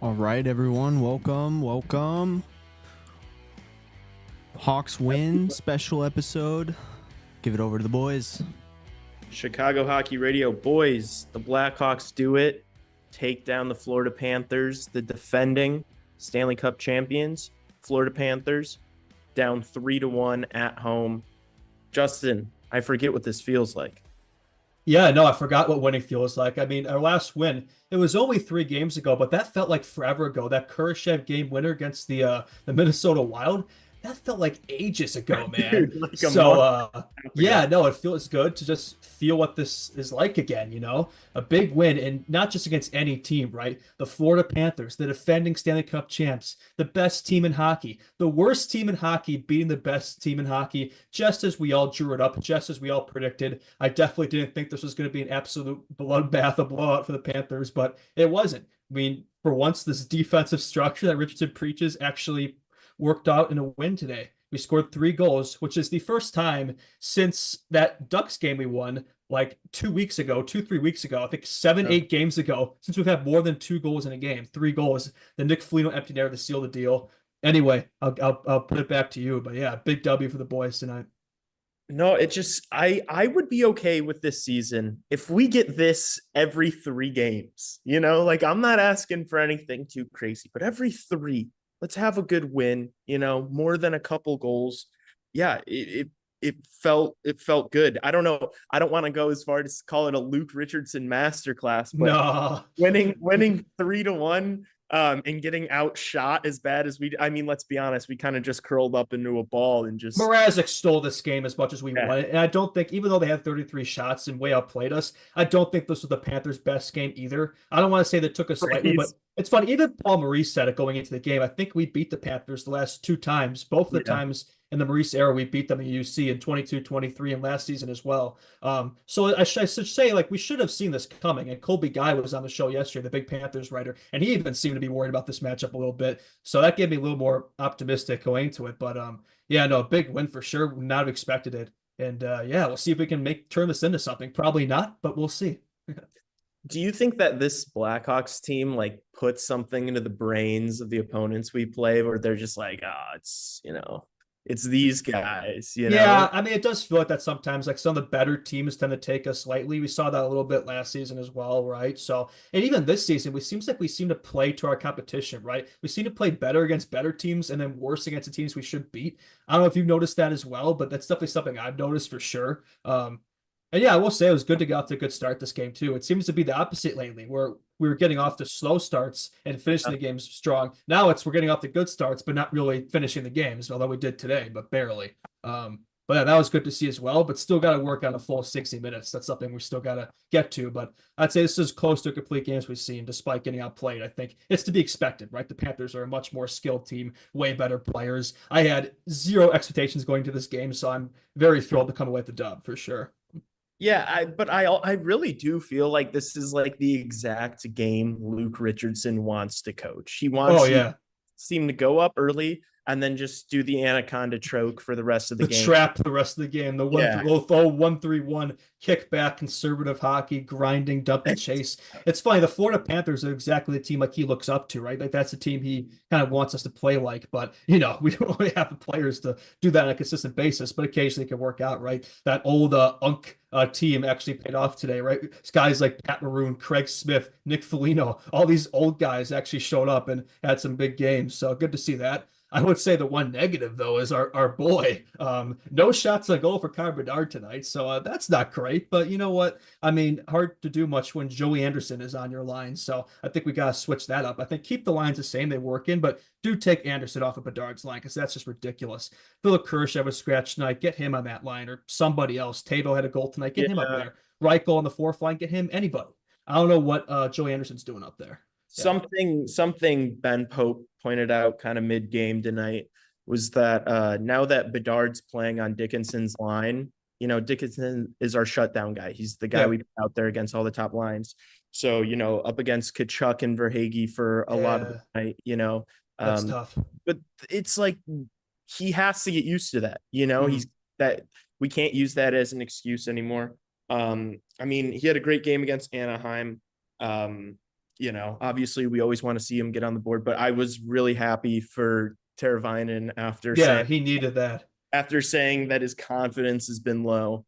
All right, everyone, welcome. Hawks win, special episode. Give it over to the boys. Chicago Hockey Radio boys, the Blackhawks do it. Take down the Florida Panthers, the defending Stanley Cup champions. Florida Panthers down 3-1 at home. Justin, I forget what this feels like. Yeah, no, I forgot what winning feels like. I mean, our last win, it was only 3 games ago, but that felt like forever ago. That Kurashev game winner against the Minnesota Wild, that felt like ages ago, man. Dude, like a So month and a half yeah, ago. no, it feels good to just feel what this is like again, you know? A big win, and not just against any team, right? The Florida Panthers, the defending Stanley Cup champs, the best team in hockey, the worst team in hockey beating the best team in hockey, just as we all drew it up, just as we all predicted. I definitely didn't think this was going to be an absolute bloodbath, a blowout for the Panthers, but it wasn't. I mean, for once, this defensive structure that Richardson preaches actually worked out in a win today. We scored 3 goals, which is the first time since that Ducks game we won like 2 weeks ago, 3 weeks ago, I think seven, Yeah. 8 games ago, since we've had more than 2 goals in a game, 3 goals. The Nick Foligno empty netter to seal the deal. Anyway, I'll put it back to you, but yeah, big W for the boys tonight. No, it just I would be okay with this season if we get this every 3 games. Like I'm not asking for anything too crazy, but every three, let's have a good win, more than a couple goals. Yeah, it felt good. I don't know. I don't want to go as far as call it a Luke Richardson masterclass, but No. winning 3-1 and getting outshot as bad as I mean, let's be honest, we kind of just curled up into a ball and just Mrazek stole this game as much as we yeah. won it. And I don't think, even though they had 33 shots and way outplayed us, I don't think this was the Panthers' best game either. I don't want to say they took us lightly, but Praise. it's funny. Even Paul Maurice said it going into the game. I think we beat the Panthers the last 2 times, both of the Yeah. times in the Maurice era we beat them in UC in 22, 23, and last season as well. So I should say, like, we should have seen this coming. And Colby Guy was on the show yesterday, the big Panthers writer, and he even seemed to be worried about this matchup a little bit. So that gave me a little more optimistic going into it. But yeah, no, big win for sure. Would not have expected it. And yeah, we'll see if we can turn this into something. Probably not, but we'll see. Do you think that this Blackhawks team like puts something into the brains of the opponents we play where they're just like, it's these guys? Yeah, I mean, it does feel like that sometimes. Like some of the better teams tend to take us lightly. We saw that a little bit last season as well, right? So, and even this season, we seems like we seem to play to our competition, right? We seem to play better against better teams and then worse against the teams we should beat. I don't know if you've noticed that as well, but that's definitely something I've noticed for sure. And yeah, I will say it was good to get off to a good start this game too. It seems to be the opposite lately, where we were getting off to slow starts and finishing the games strong. Now we're getting off to good starts, but not really finishing the games, although we did today, but barely. But yeah, that was good to see as well. But still got to work on a full 60 minutes. That's something we still got to get to. But I'd say this is close to a complete game as we've seen, despite getting outplayed. I think it's to be expected, right? The Panthers are a much more skilled team, way better players. I had zero expectations going to this game, so I'm very thrilled to come away with the dub for sure. Yeah, but I really do feel like this is like the exact game Luke Richardson wants to coach. He Oh wants his yeah. team to go up early and then just do the anaconda choke for the rest of the The game. trap the rest of the game. The one Yeah. oh 1-3-1 kick back, conservative hockey, grinding, dump and chase. It's funny. The Florida Panthers are exactly the team like he looks up to, right? Like that's the team he kind of wants us to play like. But we don't really have the players to do that on a consistent basis. But occasionally it can work out, right? That old Unk team actually paid off today, right? Guys like Pat Maroon, Craig Smith, Nick Foligno, all these old guys actually showed up and had some big games. So good to see that. I would say the one negative though is our boy. No shots on goal for Connor Bedard tonight, so that's not great. But you know what? I mean, hard to do much when Joey Anderson is on your line. So I think we gotta switch that up. I think keep the lines the same; they work in, but do take Anderson off of Bedard's line because that's just ridiculous. Philip Kurashev was scratched tonight. Get him on that line or somebody else. Tavo had a goal tonight. Get him up Yeah. there. Reichel on the fourth line. Get him anybody. I don't know what Joey Anderson's doing up there. Yeah. Something Ben Pope pointed out kind of mid-game tonight was that now that Bedard's playing on Dickinson's line, Dickinson is our shutdown guy. He's the guy Yeah. we put out there against all the top lines. So, up against Kachuk and Verhage for a lot of the Yeah. night. That's Um, tough. but it's like he has to get used to that. He's Mhm. that we can't use that as an excuse anymore. I mean, he had a great game against Anaheim. you know, obviously we always want to see him get on the board, but I was really happy for Teravainen Yeah, he needed that. after saying that his confidence has been low.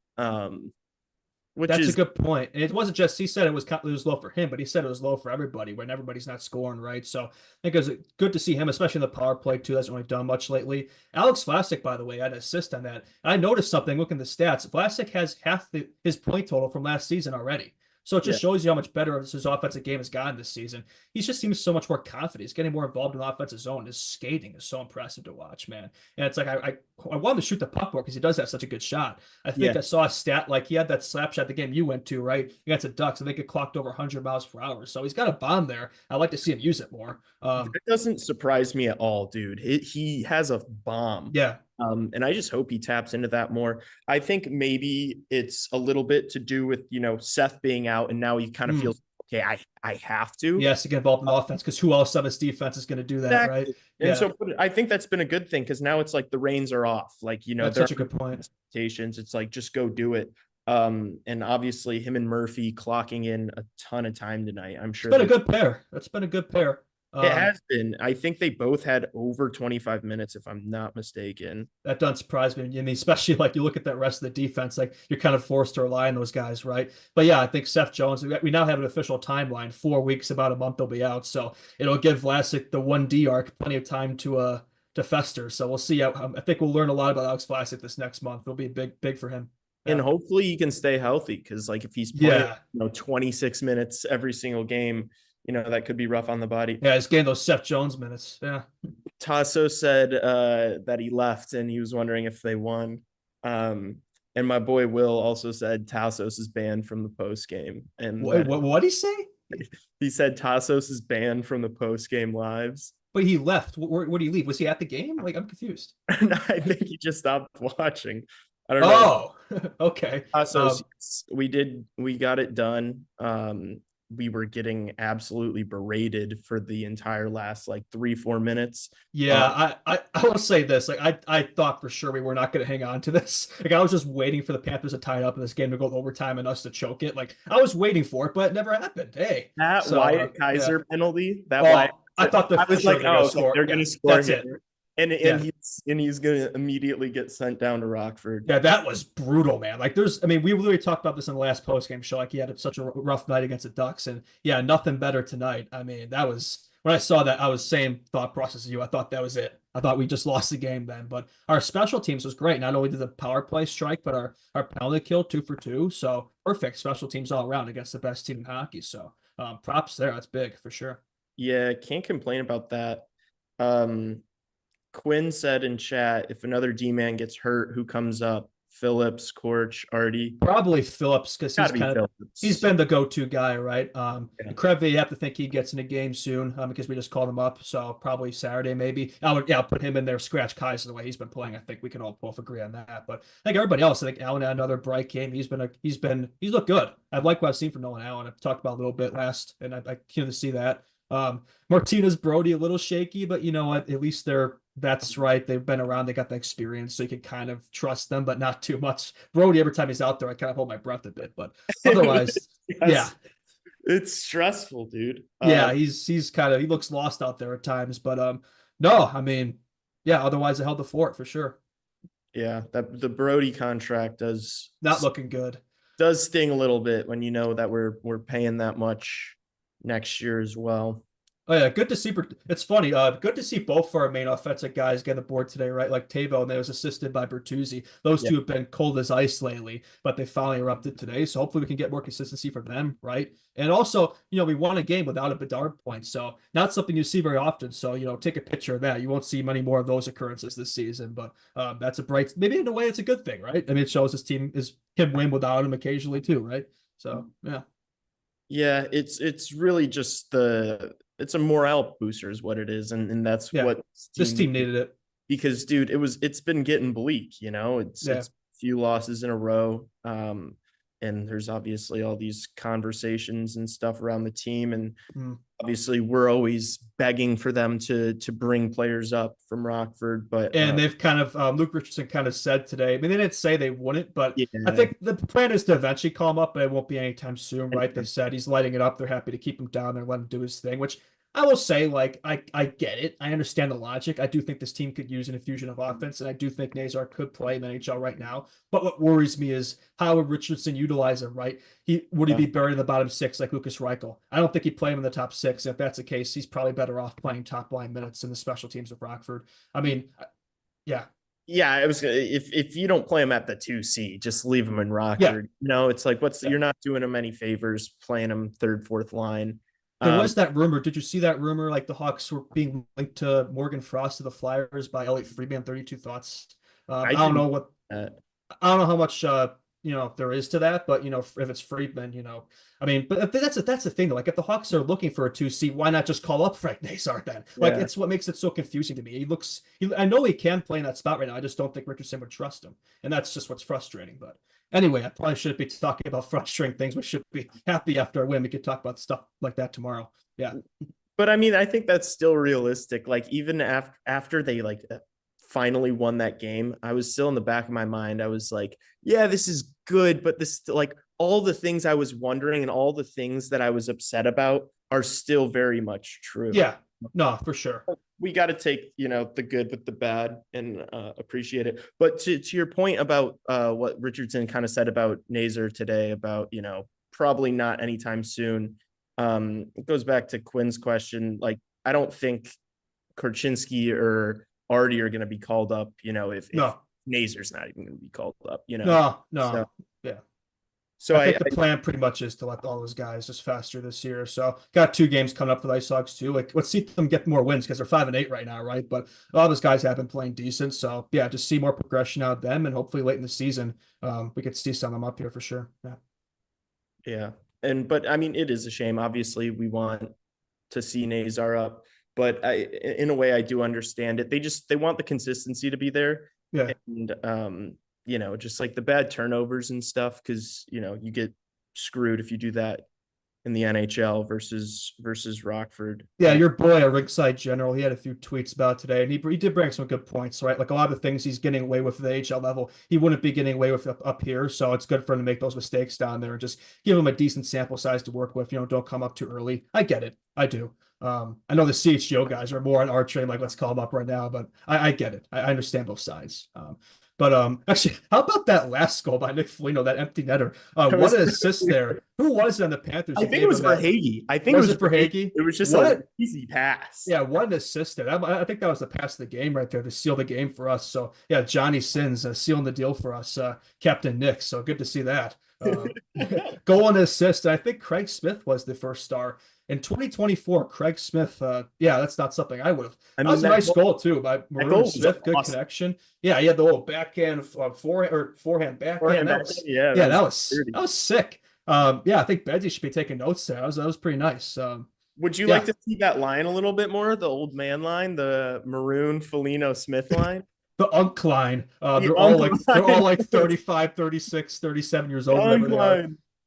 Which That's a is good point. And it wasn't just he said it was low for him, but he said it was low for everybody when everybody's not scoring, right? So I think it was good to see him, especially in the power play too. Hasn't really done much lately. Alex Vlasic, by the way, had an assist on that. I noticed something looking at the stats. Vlasic has half his point total from last season already. So it just shows you how much better his offensive game has gotten this season. He just seems so much more confident. He's getting more involved in the offensive zone. His skating is so impressive to watch, man. And it's like I want him to shoot the puck more because he does have such a good shot. I think I saw a stat like he had that slap shot the game you went to, right? Against the Ducks. I think it clocked over 100 miles per hour. So he's got a bomb there. I'd like to see him use it more. It doesn't surprise me at all, dude. He has a bomb. Yeah. And I just hope he taps into that more. I think maybe it's a little bit to do with, you know, Seth being out and now he kind of feels, okay, I have to. He has to get involved in the offense because who else on his defense is going to do that, exactly. Right? And so I think that's been a good thing because now it's like the reins are off. Like, you know, that's such a good point. Expectations. It's like, just go do it. And obviously him and Murphy clocking in a ton of time tonight. I'm sure it's been a good pair. That's been a good pair. It has been. I think they both had over 25 minutes, if I'm not mistaken. That doesn't surprise me. I mean, especially like you look at that rest of the defense, like you're kind of forced to rely on those guys, right? But yeah, I think Seth Jones, we now have an official timeline, 4 weeks, about a month they'll be out. So it'll give Vlasic, the 1D arc, plenty of time to fester. So we'll see. I think we'll learn a lot about Alex Vlasic this next month. It'll be big for him. And hopefully he can stay healthy because like if he's playing 26 minutes every single game, you know, that could be rough on the body. Yeah, he's getting those Seth Jones minutes. Yeah. Tassos said that he left and he was wondering if they won. And my boy Will also said Tassos is banned from the post game. And what did he say? He said Tassos is banned from the post game lives. But he left. Where did he leave? Was he at the game? Like, I'm confused. I think he just stopped watching. I don't know. Oh, okay. Tassos, we got it done. We were getting absolutely berated for the entire last like 3-4 minutes. Yeah, I will say this. Like I thought for sure we were not going to hang on to this. Like I was just waiting for the Panthers to tie it up in this game to go overtime and us to choke it. Like I was waiting for it, but it never happened. Hey, that Wyatt Kaiser penalty. I thought I was like, oh, they're going to score That's here. And he's going to immediately get sent down to Rockford. Yeah, that was brutal, man. Like we literally talked about this in the last post-game show. Like he had such a rough night against the Ducks, and yeah, nothing better tonight. I mean, that was when I saw that, I was same thought process as you. I thought that was it. I thought we just lost the game then. But our special teams was great. Not only did the power play strike, but our penalty kill 2 for 2. So perfect special teams all around against the best team in hockey. So props there. That's big for sure. Yeah, can't complain about that. Quinn said in chat, if another D-man gets hurt, who comes up? Phillips, Korch, Artie? Probably Phillips because he's been the go-to guy, right? Krevy, you have to think he gets in a game soon because we just called him up. So probably Saturday maybe. I'll put him in there, scratch Kaiser the way he's been playing. I think we can all both agree on that. But I think everybody else, I think Allen had another bright game. He's looked good. I like what I've seen from Nolan Allen. I've talked about a little bit last, and I came to see that. Martinez, Brody, a little shaky, but you know what? At least that's right. They've been around. They got the experience, so you can kind of trust them, but not too much. Brody, every time he's out there, I kind of hold my breath a bit, but otherwise, yeah, it's stressful, dude. Yeah, he's he looks lost out there at times, but no, I mean, yeah. Otherwise, I held the fort for sure. Yeah, that the Brody contract does not looking good. Does sting a little bit when you know that we're paying that much next year as well. Oh yeah, good to see. It's funny. Good to see both of our main offensive guys get the board today, right? Like Tavo, and they was assisted by Bertuzzi. Those two have been cold as ice lately, but they finally erupted today. So hopefully we can get more consistency from them, right? And also, you know, we won a game without a Bedard point, so not something you see very often. So you know, take a picture of that. You won't see many more of those occurrences this season, but that's maybe in a way it's a good thing, right? I mean, it shows this team is him win without him occasionally too, right? So yeah. Yeah, it's really just it's a morale booster is what it is, and that's what this team needed it. Because dude, it's been getting bleak, you know. It's a few losses in a row, and there's obviously all these conversations and stuff around the team, and obviously we're always begging for them to bring players up from Rockford, but And they've kind of Luke Richardson kind of said today. I mean, they didn't say they wouldn't, but I yeah, think the plan is to eventually call him up, but it won't be anytime soon, right? They said he's lighting it up. They're happy to keep him down there, let him do his thing, which I will say, like, I get it. I understand the logic. I do think this team could use an infusion of offense, and I do think Nazar could play in the NHL right now. But what worries me is how would Richardson utilize him, right? Would he be buried in the bottom six like Lucas Reichel? I don't think he'd play him in the top six. If that's the case, he's probably better off playing top line minutes in the special teams with Rockford. I mean, yeah. Yeah, I was if you don't play him at the 2C, just leave him in Rockford. Yeah. No, it's like you're not doing him any favors playing him third, fourth line. There was that rumor. Did you see that rumor? Like the Hawks were being linked to Morgan Frost to the Flyers by Elliot Friedman. 32 Thoughts. I don't know what. I don't know how much there is to that, but if it's Friedman, I mean, but that's the thing though. Like if the Hawks are looking for a 2C, why not just call up Frank Nazar then? Like it's what makes it so confusing to me. I know he can play in that spot right now. I just don't think Richardson would trust him, and that's just what's frustrating. But anyway, I probably shouldn't be talking about frustrating things. We should be happy after a win. We could talk about stuff like that tomorrow. Yeah. But I mean, I think that's still realistic. Like even after they finally won that game, I was still in the back of my mind. I was like, yeah, this is good, but this like all the things I was wondering and all the things that I was upset about are still very much true. Yeah, no, for sure. We got to take, the good with the bad and appreciate it. But to your point about what Richardson kind of said about Nazar today about, probably not anytime soon. It goes back to Quinn's question. Like, I don't think Korchinski or Artie are going to be called up, if Nazar's not even going to be called up, No. So, yeah. So I think the plan pretty much is to let all those guys just faster this year. So got 2 games coming up for the Ice Hogs too. Like let's see them get more wins because they're 5-8 right now, right? But a lot of those guys have been playing decent. So yeah, just see more progression out of them, and hopefully late in the season, we could see some of them up here for sure. Yeah. Yeah. But I mean, it is a shame. Obviously, we want to see Nazar up, but in a way, I do understand it. They want the consistency to be there. Yeah. And, just like the bad turnovers and stuff, because, you get screwed if you do that in the NHL versus Rockford. Yeah, your boy, a Ringside General, he had a few tweets about today, and he did bring some good points, right? Like a lot of the things he's getting away with at the AHL level, he wouldn't be getting away with up here. So it's good for him to make those mistakes down there and just give him a decent sample size to work with. Don't come up too early. I get it. I do. I know the CHGO guys are more on our train, like let's call them up right now, but I get it. I understand both sides. But actually, how about that last goal by Nick Foligno, that empty netter? What an assist there. Who was it on the Panthers? I think it was for Hagee. I think it was for Hagee. It was just an easy pass. Yeah, what an assist there. I think that was the pass of the game right there to seal the game for us. So yeah, Johnny Sins sealing the deal for us, Captain Nick. So good to see that. Goal and assist. I think Craig Smith was the first star. In 2024, Craig Smith, that's not something I would have. That was a nice goal too by Maroon Smith. Good connection. Yeah, he had the little backhand forehand backhand. That was sick. I think Bedsy should be taking notes there. That was pretty nice. Would you like to see that line a little bit more? The old man line, the Maroon Foligno Smith line? The Unk line. They're all like 35, 36, 37 years old.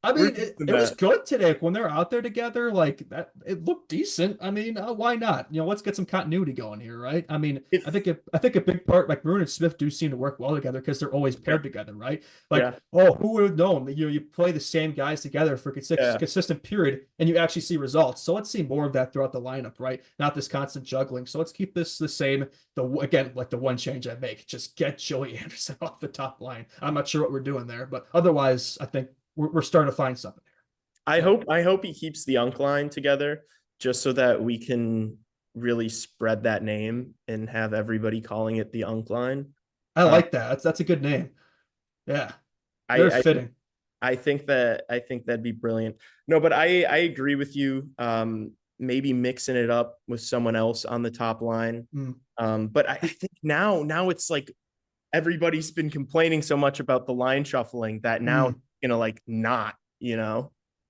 I mean, it was good today when they're out there together. Like that, it looked decent. I mean, why not? Let's get some continuity going here, right? I mean, I think a big part, like Maroon and Smith, do seem to work well together because they're always paired together, right? Like, who would have known that you play the same guys together for a consistent period and you actually see results. So let's see more of that throughout the lineup, right? Not this constant juggling. So let's keep this the same. Like the one change I make, just get Joey Anderson off the top line. I'm not sure what we're doing there, but otherwise, I think we're starting to find something here. I hope he keeps the Unk line together just so that we can really spread that name and have everybody calling it the Unk line. I like that. That's a good name. Yeah. Very fitting. I think that'd be brilliant. No, but I agree with you. Maybe mixing it up with someone else on the top line. But I think now it's like everybody's been complaining so much about the line shuffling that now not,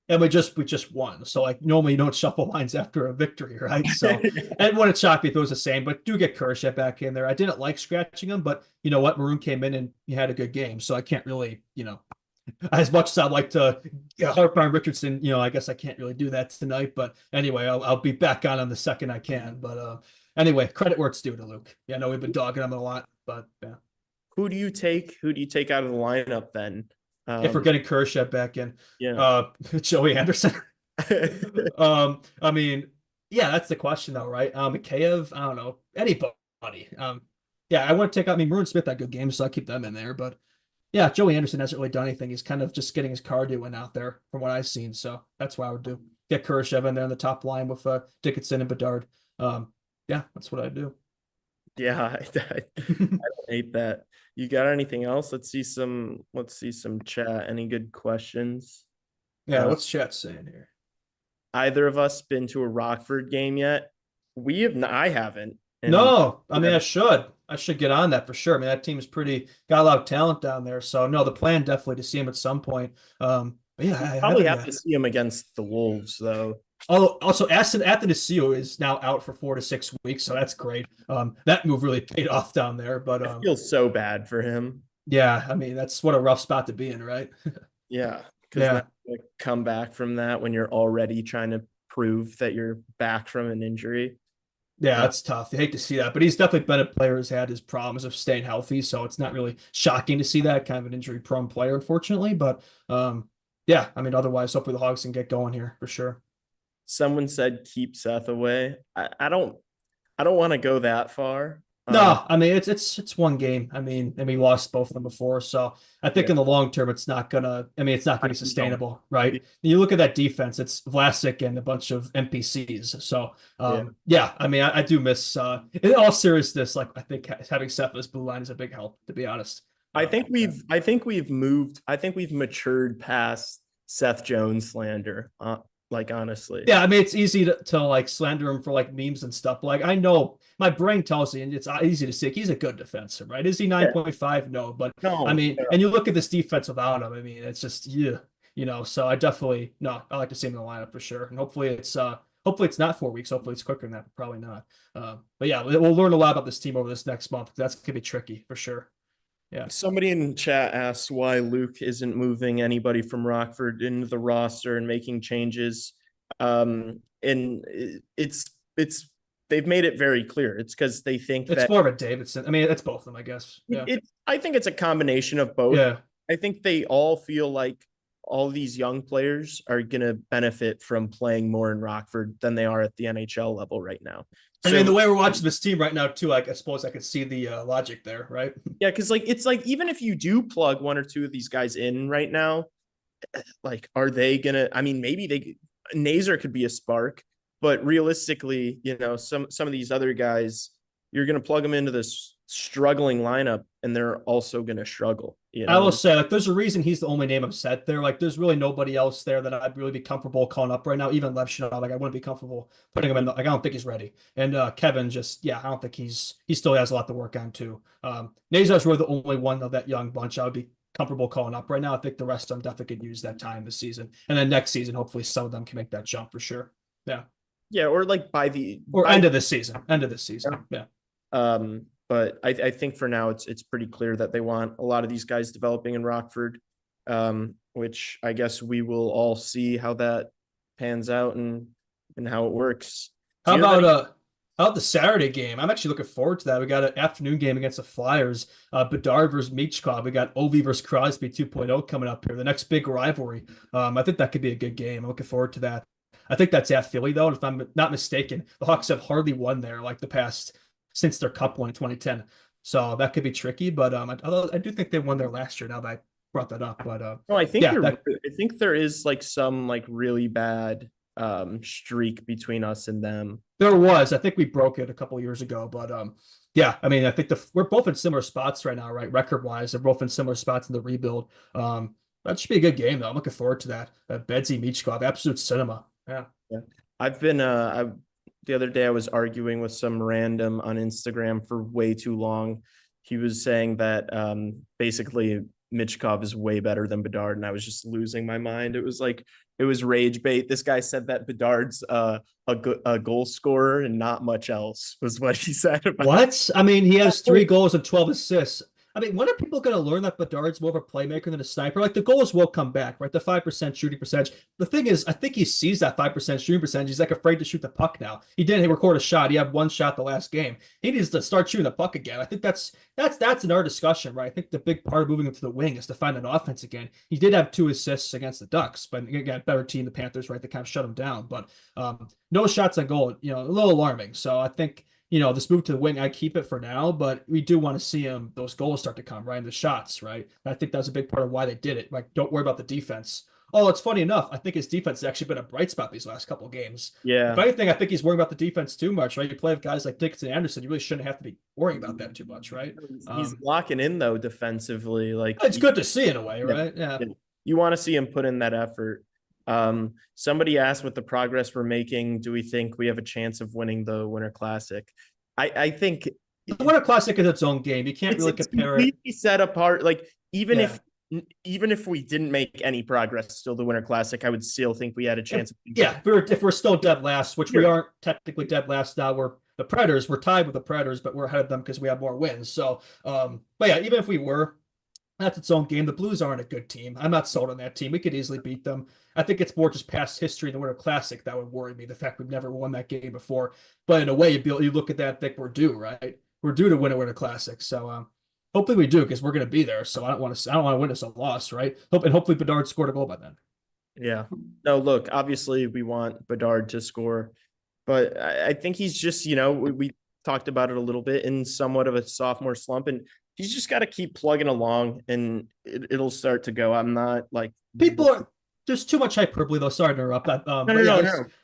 and we just won. So like normally you don't shuffle lines after a victory, right? So and when it's choppy, it was the same, but do get Kershaw back in there. I didn't like scratching him, but you know what? Maroon came in and he had a good game. So I can't really, As much as I'd like to harp on Richardson, I guess I can't really do that tonight. But anyway, I'll be back on the second I can. But anyway, credit where it's due to Luke. Yeah, I know we've been dogging him a lot, but yeah. Who do you take? Who do you take out of the lineup then? If we're getting Kershaw back in, Yeah. Joey Anderson. I mean, yeah, that's the question though, right? Mikheyev, I don't know, anybody. Yeah, I want to take out. I mean, Maroon Smith had good games, so I keep them in there. But yeah, Joey Anderson hasn't really done anything. He's kind of just getting his cardio in out there, from what I've seen. So that's what I would do. Get Kershaw in there in the top line with Dickinson and Bedard. Yeah, that's what I'd do. Yeah, I don't hate that. You got anything else? Let's see some chat. Any good questions? Yeah, what's chat saying here? Either of us been to a Rockford game yet? We have not, I haven't. No, I mean, I should get on that for sure. I mean, that team's got a lot of talent down there. So no, the plan definitely to see him at some point. But yeah, I probably have to see him against the Wolves though. Oh, also Athanasiou is now out for 4 to 6 weeks, so that's great. That move really paid off down there. But I feel so bad for him. Yeah, I mean, that's what a rough spot to be in, right? Yeah, because come back from that when you're already trying to prove that you're back from an injury. Yeah, that's tough. You hate to see that, but he's definitely been a player who's had his problems of staying healthy, so it's not really shocking to see that kind of an injury-prone player, unfortunately. But yeah, I mean, otherwise, hopefully the Hogs can get going here for sure. Someone said keep Seth away. I don't want to go that far. No, I mean it's one game. I mean, and we lost both of them before, so I think in the long term it's not gonna. I mean, it's not gonna be sustainable, right? You look at that defense; it's Vlasic and a bunch of NPCs. So, yeah, I mean, I do miss. In all seriousness, like I think having Seth as blue line is a big help. To be honest, I think we've moved. I think we've matured past Seth Jones slander. Like honestly, yeah, I mean it's easy to like slander him for like memes and stuff. Like I know my brain tells me, and it's easy to see he's a good defensive, right? Is he 9.5? No, but no, I mean, and you look at this defense without him. I mean, it's just So I definitely I like to see him in the lineup for sure, and hopefully it's not 4 weeks. Hopefully it's quicker than that. But probably not. But yeah, we'll learn a lot about this team over this next month. That's gonna be tricky for sure. Yeah. Somebody in chat asks why Luke isn't moving anybody from Rockford into the roster and making changes. And it's they've made it very clear. It's because they think it's more of a Davidson. I mean, it's both of them, I guess. Yeah. I think it's a combination of both. Yeah. I think they all feel like all these young players are going to benefit from playing more in Rockford than they are at the NHL level right now. I mean, the way we're watching this team right now, too, I suppose I could see the logic there, right? Yeah, because it's like even if you do plug one or two of these guys in right now, like, are they gonna? I mean, maybe Nazer could be a spark, but realistically, some of these other guys, you're gonna plug them into this struggling lineup, and they're also gonna struggle. I will say, like, there's a reason he's the only name I'm set there. Like, there's really nobody else there that I'd really be comfortable calling up right now. Even Lev Chanel, like, I wouldn't be comfortable putting him in. Like, I don't think he's ready. And Kevin, I don't think he still has a lot to work on too. Nazar's really the only one of that young bunch I would be comfortable calling up right now. I think the rest of them definitely could use that time this season, and then next season, hopefully, some of them can make that jump for sure. Yeah. Yeah, or like end of this season. Yeah. But I think for now it's pretty clear that they want a lot of these guys developing in Rockford, which I guess we will all see how that pans out and how it works. How about the Saturday game? I'm actually looking forward to that. We got an afternoon game against the Flyers, Bedard versus Michkov. We got Ovi versus Crosby 2.0 coming up here, the next big rivalry. I think that could be a good game. I'm looking forward to that. I think that's at Philly, though. And if I'm not mistaken, the Hawks have hardly won there like since their cup win in 2010. So that could be tricky, but I do think they won there last year. Now that I brought that up, but no, I think I think there is like some like really bad streak between us and them. There was. I think we broke it a couple of years ago, but yeah, I mean, I think we're both in similar spots right now, right? Record wise, they're both in similar spots in the rebuild. That should be a good game, though. I'm looking forward to that. Bedsy Michkov, absolute cinema. Yeah. I've been the other day I was arguing with some random on Instagram for way too long. He was saying that basically Michkov is way better than Bedard, and I was just losing my mind. It was rage bait. This guy said that Bedard's a goal scorer and not much else was what he said about what? I mean, he has 3 goals and 12 assists. I mean, when are people going to learn that Bedard's more of a playmaker than a sniper? Like the goals will come back, right? The 5% shooting percentage. The thing is, I think he sees that 5% shooting percentage. He's like afraid to shoot the puck now. He didn't record a shot. He had one shot the last game. He needs to start shooting the puck again. I think that's in our discussion, right? I think the big part of moving him to the wing is to find an offense again. He did have 2 assists against the Ducks, but again, better team, the Panthers, right? They kind of shut him down. But no shots on goal, a little alarming. So I think this move to the wing, I keep it for now, but we do want to see those goals start to come, right? And the shots, right? And I think that's a big part of why they did it. Like, don't worry about the defense. Oh, it's funny enough. I think his defense has actually been a bright spot these last couple of games. If Yeah. anything, I think he's worrying about the defense too much, right? You play with guys like Dixon and Anderson, you really shouldn't have to be worrying about that too much, right? He's locking in though defensively. Like It's good to see in a way, right? Yeah. You want to see him put in that effort. Somebody asked with the progress we're making, do we think we have a chance of winning the Winter Classic? I think The Winter Classic is its own game. You can't really compare it. completely set apart. Like even if we didn't make any progress, still the Winter Classic, I would still think we had a chance. If we're still dead last, which we aren't technically dead last now, we're the Predators. We're tied with the Predators, but we're ahead of them because we have more wins. So, but yeah, even if we were, that's its own game. The Blues aren't a good team. I'm not sold on that team. We could easily beat them. I think it's more just past history in the Winter Classic that would worry me. The fact we've never won that game before. But in a way, you look at that and think we're due, right? We're due to win a Winter Classic. So hopefully we do because we're going to be there. So I don't want to witness a loss, right? Hopefully Bedard scored a goal by then. Yeah. No, look, obviously we want Bedard to score, but I think he's just, we talked about it a little bit in somewhat of a sophomore slump, and he's just got to keep plugging along and it'll start to go. I'm not like there's too much hyperbole though. Sorry to interrupt that. No.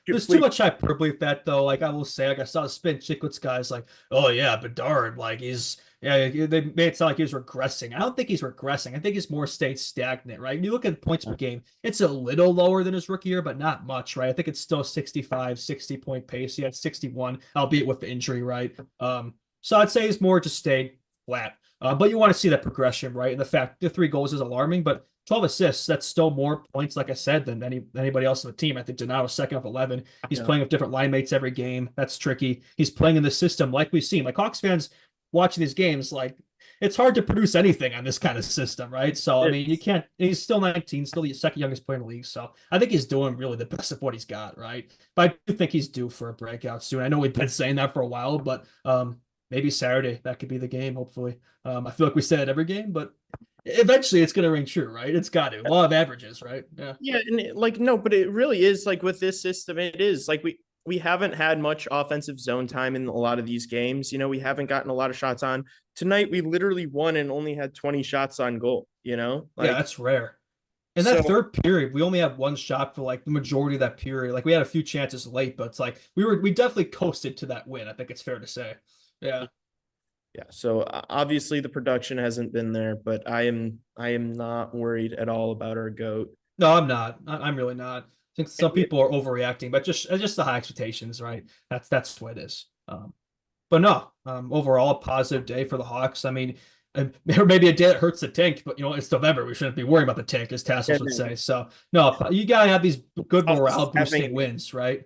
There's too much hyperbole with that though. Like I will say, like I saw Spin Chicklets guys like, oh yeah, Bedard, like they made it sound like he was regressing. I don't think he's regressing. I think he's more stayed stagnant, right? When you look at points per game, it's a little lower than his rookie year, but not much, right? I think it's still 65, 60 point pace. He had 61, albeit with the injury, right? So I'd say he's more just stayed flat. But you want to see that progression, right? And the fact the 3 goals is alarming, but 12 assists, that's still more points, like I said, than anybody else on the team. I think Donato's second of 11. He's playing with different line mates every game. That's tricky. He's playing in the system like we've seen. Like Hawks fans watching these games, like it's hard to produce anything on this kind of system, right? So, I mean, you can't, he's still 19, still the second youngest player in the league. So I think he's doing really the best of what he's got, right? But I do think he's due for a breakout soon. I know we've been saying that for a while, but maybe Saturday, that could be the game, hopefully. I feel like we say it every game, but eventually it's going to ring true, right? It's got to. Law of averages, right? Yeah. And no, but it really is like with this system, it is like we haven't had much offensive zone time in a lot of these games. We haven't gotten a lot of shots on. Tonight, we literally won and only had 20 shots on goal, Yeah, that's rare. In that third period, we only had one shot for like the majority of that period. Like we had a few chances late, but it's like we definitely coasted to that win. I think it's fair to say. Yeah. Yeah. So obviously the production hasn't been there, but I am not worried at all about our GOAT. No, I'm not. I'm really not. I think some people are overreacting, but just the high expectations, right? That's what it is. But no, overall a positive day for the Hawks. I mean, maybe a day that hurts the tank, but it's November. We shouldn't be worrying about the tank, as Tassos would say. So no, you gotta have these good morale boosting wins, right?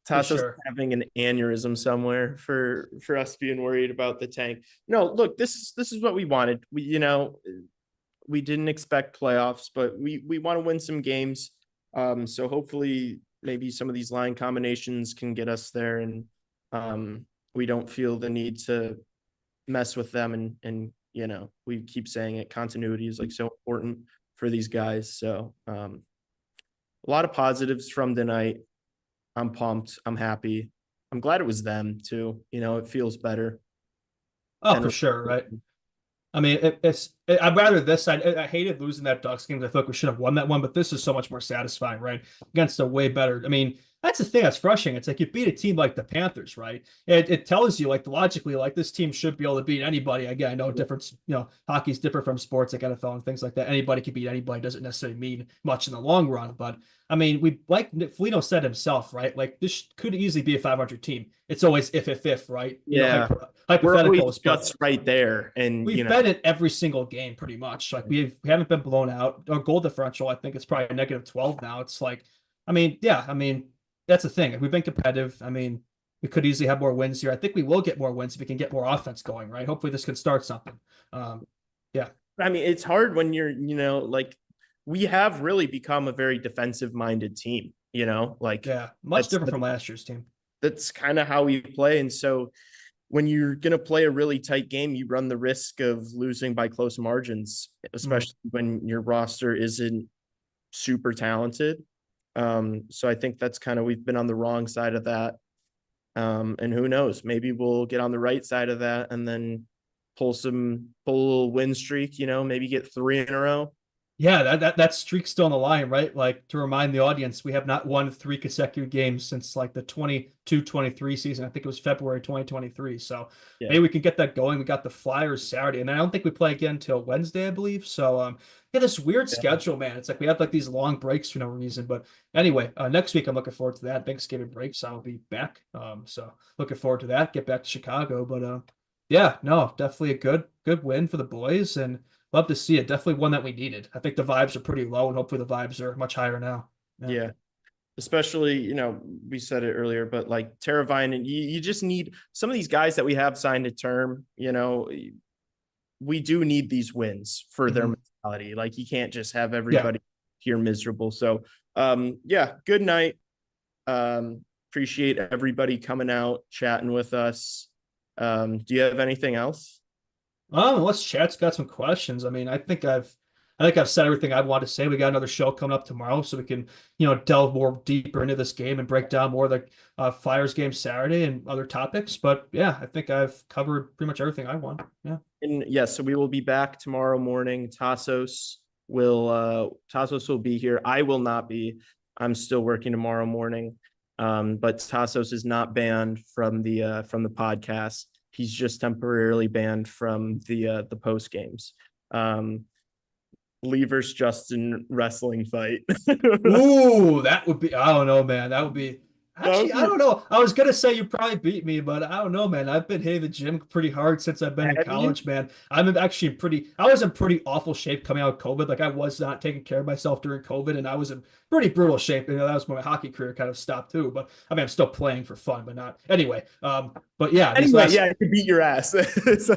Tassos having an aneurysm somewhere for us being worried about the tank. No, look, this is what we wanted. We didn't expect playoffs, but we want to win some games. So hopefully maybe some of these line combinations can get us there, and we don't feel the need to mess with them. And we keep saying it, continuity is like so important for these guys. So a lot of positives from tonight. I'm pumped. I'm happy. I'm glad it was them too. It feels better. Oh, for sure, right? I mean, I'd rather this. I hated losing that Ducks game. I feel like we should have won that one, but this is so much more satisfying, right? Against a way better. I mean, that's the thing that's frustrating. It's like you beat a team like the Panthers, right? It tells you like logically, like this team should be able to beat anybody. Again, I know difference, hockey's different from sports like NFL and things like that. Anybody can beat anybody. Doesn't necessarily mean much in the long run. But I mean, we like Foligno said himself, right? Like this could easily be a 500 team. It's always if, right? Yeah. Hypotheticals. That's right there. And we've been in every single game pretty much. Like we haven't been blown out. Our goal differential, I think it's probably a negative 12 now. It's like, I mean, that's the thing. We've been competitive. I mean, we could easily have more wins here. I think we will get more wins if we can get more offense going, right? Hopefully this can start something. Yeah. I mean, it's hard when you're, like we have really become a very defensive minded team, like Yeah. Much that's different from last year's team. that's kind of how we play. And so when you're going to play a really tight game, you run the risk of losing by close margins, Mhm. especially when your roster isn't super talented. So I think that's kind of, we've been on the wrong side of that. And who knows, maybe we'll get on the right side of that and then pull a little win streak, maybe get 3 in a row. Yeah, that streak's still on the line, right? Like to remind the audience, we have not won 3 consecutive games since like the 22-23 season. I think it was February 2023. So Yeah. maybe we can get that going. We got the Flyers Saturday, and I don't think we play again until Wednesday, I believe. So yeah, this weird Yeah. schedule, man. It's like we have like these long breaks for no reason. But anyway, next week I'm looking forward to that. Thanksgiving break, so I'll be back. So looking forward to that. Get back to Chicago. But yeah, no, definitely a good win for the boys, and love to see it. Definitely one that we needed. I think the vibes are pretty low, and hopefully the vibes are much higher now. Yeah. Yeah. Especially, we said it earlier, but like Teravine, and you just need some of these guys that we have signed a term, we do need these wins for their Mhm. mentality. Like you can't just have Yeah. everybody here miserable. So yeah, good night. Appreciate everybody coming out, chatting with us. Do you have anything else? Unless chat's got some questions. I mean, I think I've said everything I want to say. We got another show coming up tomorrow, so we can, delve more deeper into this game and break down more of the Flyers game Saturday and other topics. But yeah, I think I've covered pretty much everything I want. Yeah. And yes, so we will be back tomorrow morning. Tassos will be here. I will not be. I'm still working tomorrow morning. But Tassos is not banned from the podcast. He's just temporarily banned from the post games. Lee versus Justin wrestling fight. Ooh, that would be, I don't know, man. That would be, That actually, would I be, don't know. I was gonna say you probably beat me, but I don't know, man. I've been hitting the gym pretty hard since I've been in have you? college, man. I was in pretty awful shape coming out of COVID. Like I was not taking care of myself during COVID, and I was in pretty brutal shape. And that was when my hockey career kind of stopped too. But I mean, I'm still playing for fun, but not anyway. But yeah, these Anyway, last yeah, I could beat your ass.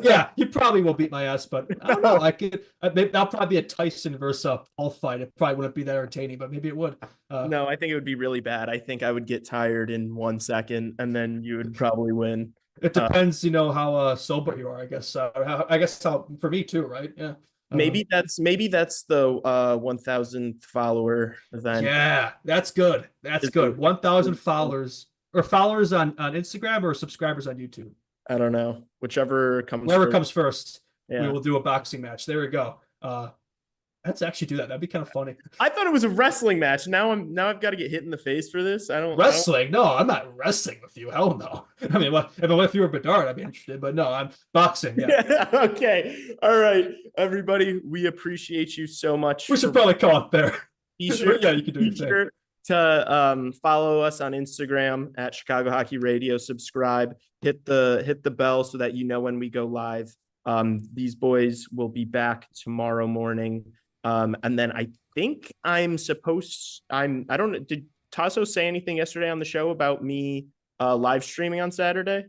yeah, he probably will beat my ass, but I don't know. I could. That'll probably be a Tyson versus a Paul fight. It probably wouldn't be that entertaining, but maybe it would. No, I think it would be really bad. I think I would get tired in 1 second, and then you would probably win. It Uh, depends, how sober you are. I guess. I guess how for me too, right? Yeah. Uh, maybe that's the 1,000th follower event. yeah, that's good. That's Is good. the 1,000 followers or followers on Instagram or subscribers on YouTube. I don't know, whichever comes Whoever first. comes first, we Yeah, will do a boxing match. There we go. Let's actually do that. That'd be kind of funny. I thought it was a wrestling match. Now I've got to get hit in the face for this. I don't. Wrestling? No, I'm not wrestling with you. Hell no. I mean, if you were Bedard, I'd be interested. But no, I'm boxing. Yeah, Yeah. Okay. All right, everybody. We appreciate you so much. we should probably call it there. Be sure, Yeah, you can do be your thing. sure to follow us on Instagram at Chicago Hockey Radio. Subscribe, hit the bell so that you know when we go live. These boys will be back tomorrow morning. And then I think I don't know. Did Tasso say anything yesterday on the show about me live streaming on Saturday?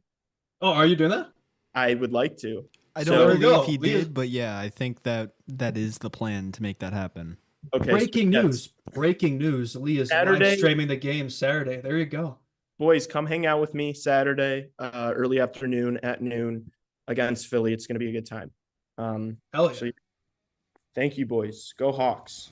Oh, are you doing that? I would like to. I So- don't There we believe go. he Leah- did, but yeah, I think that is the plan to make that happen. Okay. Breaking so yes. news. Breaking news. Lee is Saturday- live streaming the game Saturday. There you go. Boys, come hang out with me Saturday, early afternoon at noon against Philly. It's going to be a good time. Hell yeah. So thank you, boys. Go Hawks.